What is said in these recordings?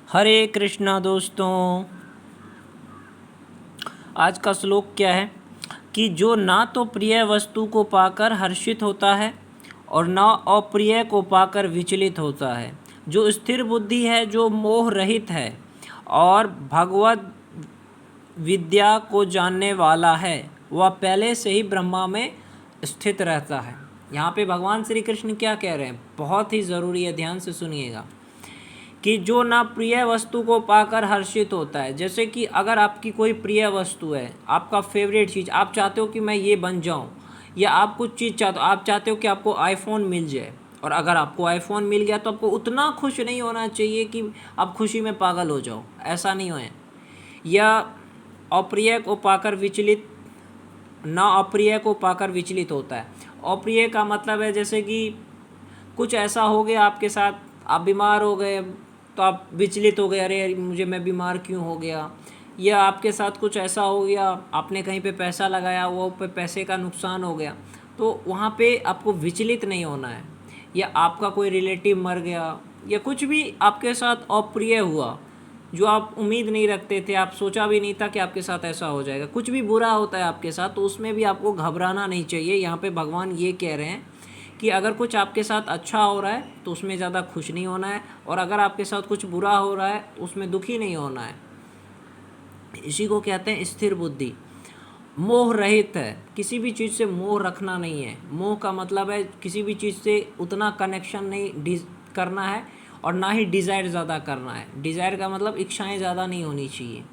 हरे कृष्णा दोस्तों। आज का श्लोक क्या है कि जो ना तो प्रिय वस्तु को पाकर हर्षित होता है और ना अप्रिय को पाकर विचलित होता है, जो स्थिर बुद्धि है, जो मोह रहित है और भगवत विद्या को जानने वाला है, वह पहले से ही ब्रह्मा में स्थित रहता है। यहाँ पे भगवान श्री कृष्ण क्या कह रहे हैं, बहुत ही ज़रूरी है, ध्यान से सुनिएगा कि जो ना प्रिय वस्तु को पाकर हर्षित होता है। जैसे कि अगर आपकी कोई प्रिय वस्तु है, आपका फेवरेट चीज़, आप चाहते हो कि मैं ये बन जाऊं, या आप कुछ चीज़ चाहते हो, आप चाहते हो कि आपको आईफोन मिल जाए, और अगर आपको आईफोन मिल गया तो आपको उतना खुश नहीं होना चाहिए कि आप खुशी में पागल हो जाओ, ऐसा नहीं हो। या अप्रिय को पाकर विचलित, ना अप्रिय को पाकर विचलित होता है। अप्रिय का मतलब है जैसे कि कुछ ऐसा हो गया आपके साथ, आप बीमार हो गए तो आप विचलित हो गए, अरे मुझे, मैं बीमार क्यों हो गया। या आपके साथ कुछ ऐसा हो गया, आपने कहीं पे पैसा लगाया, वो पे पैसे का नुकसान हो गया, तो वहाँ पे आपको विचलित नहीं होना है। या आपका कोई रिलेटिव मर गया, या कुछ भी आपके साथ अप्रिय हुआ जो आप उम्मीद नहीं रखते थे, आप सोचा भी नहीं था कि आपके साथ ऐसा हो जाएगा, कुछ भी बुरा होता है आपके साथ, तो उसमें भी आपको घबराना नहीं चाहिए। यहाँ पे भगवान ये कह रहे हैं कि अगर कुछ आपके साथ अच्छा हो रहा है तो उसमें ज़्यादा खुश नहीं होना है, और अगर आपके साथ कुछ बुरा हो रहा है उसमें दुखी नहीं होना है। इसी को कहते हैं स्थिर बुद्धि। मोह रहित है, किसी भी चीज़ से मोह रखना नहीं है। मोह का मतलब है किसी भी चीज़ से उतना कनेक्शन नहीं करना है, और ना ही डिज़ायर ज़्यादा करना है। डिज़ायर का मतलब इच्छाएं ज़्यादा नहीं होनी चाहिए।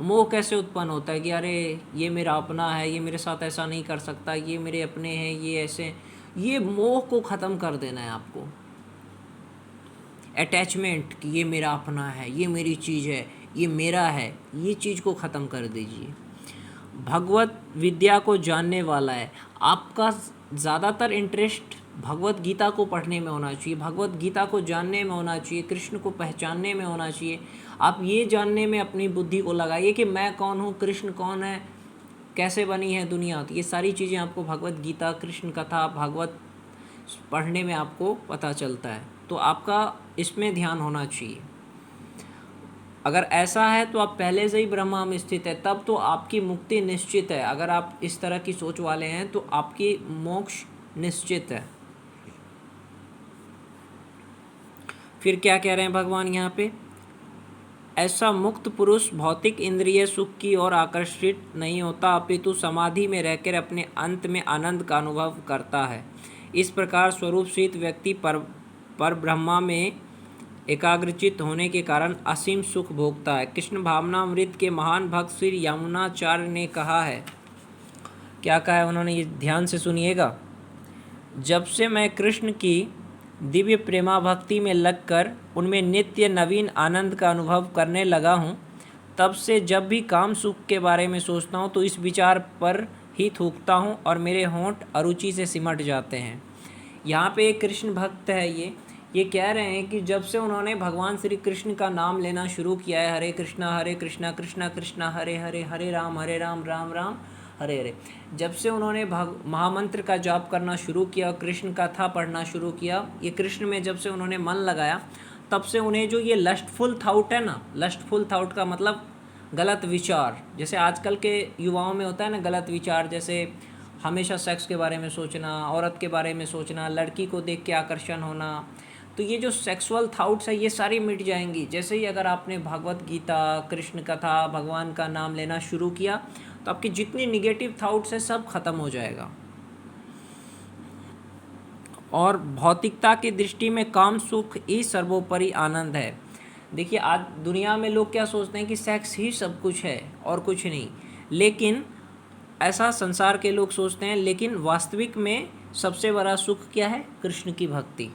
मोह कैसे उत्पन्न होता है कि अरे ये मेरा अपना है, ये मेरे साथ ऐसा नहीं कर सकता, ये मेरे अपने हैं, ये ऐसे, ये मोह को ख़त्म कर देना है आपको। अटैचमेंट कि ये मेरा अपना है, ये मेरी चीज़ है, ये मेरा है, ये चीज़ को ख़त्म कर दीजिए। भगवत विद्या को जानने वाला है, आपका ज़्यादातर इंटरेस्ट भगवत गीता को पढ़ने में होना चाहिए, भगवत गीता को जानने में होना चाहिए, कृष्ण को पहचानने में होना चाहिए। आप ये जानने में अपनी बुद्धि को लगाइए कि मैं कौन हूँ, कृष्ण कौन है, कैसे बनी है दुनिया। तो ये सारी चीज़ें आपको भगवत गीता, कृष्ण कथा, भागवत पढ़ने में आपको पता चलता है, तो आपका इसमें ध्यान होना चाहिए। अगर ऐसा है तो आप पहले से ही ब्रह्मा में स्थित है, तब तो आपकी मुक्ति निश्चित है। अगर आप इस तरह की सोच वाले हैं तो आपकी मोक्ष निश्चित है। फिर क्या कह रहे हैं भगवान यहाँ पे, ऐसा मुक्त पुरुष भौतिक इंद्रिय सुख की ओर आकर्षित नहीं होता, अपितु समाधि में रहकर अपने अंत में आनंद का अनुभव करता है। इस प्रकार स्वरूप स्थित व्यक्ति पर ब्रह्मा में एकाग्रचित होने के कारण असीम सुख भोगता है। कृष्ण भावनामृत के महान भक्त श्री यमुनाचार्य ने कहा है, क्या कहा है उन्होंने, ये ध्यान से सुनिएगा। जब से मैं कृष्ण की दिव्य प्रेमा भक्ति में लगकर उनमें नित्य नवीन आनंद का अनुभव करने लगा हूँ, तब से जब भी काम सुख के बारे में सोचता हूँ तो इस विचार पर ही थूकता हूँ और मेरे होंठ अरुचि से सिमट जाते हैं। यहाँ पे एक कृष्ण भक्त है, ये कह रहे हैं कि जब से उन्होंने भगवान श्री कृष्ण का नाम लेना शुरू किया है, हरे कृष्णा कृष्णा कृष्णा हरे हरे, हरे राम राम राम हरे हरे, जब से उन्होंने महामंत्र का जाप करना शुरू किया, कृष्ण कथा पढ़ना शुरू किया, ये कृष्ण में जब से उन्होंने मन लगाया, तब से उन्हें जो ये लस्टफुल थाउट है ना, लस्टफुल थाउट का मतलब गलत विचार, जैसे आजकल के युवाओं में होता है ना गलत विचार, जैसे हमेशा सेक्स के बारे में सोचना, औरत के बारे में सोचना, लड़की को देख के आकर्षण होना, तो ये जो सेक्सुअल थाउट्स है ये सारी मिट जाएंगी जैसे ही अगर आपने भगवत गीता, कृष्ण कथा, भगवान का नाम लेना शुरू किया, तो आपकी जितनी निगेटिव थाउट्स है सब खत्म हो जाएगा। और भौतिकता की दृष्टि में काम सुख ही सर्वोपरि आनंद है। देखिए आज दुनिया में लोग क्या सोचते हैं कि सेक्स ही सब कुछ है और कुछ नहीं, लेकिन ऐसा संसार के लोग सोचते हैं, लेकिन वास्तविक में सबसे बड़ा सुख क्या है, कृष्ण की भक्ति।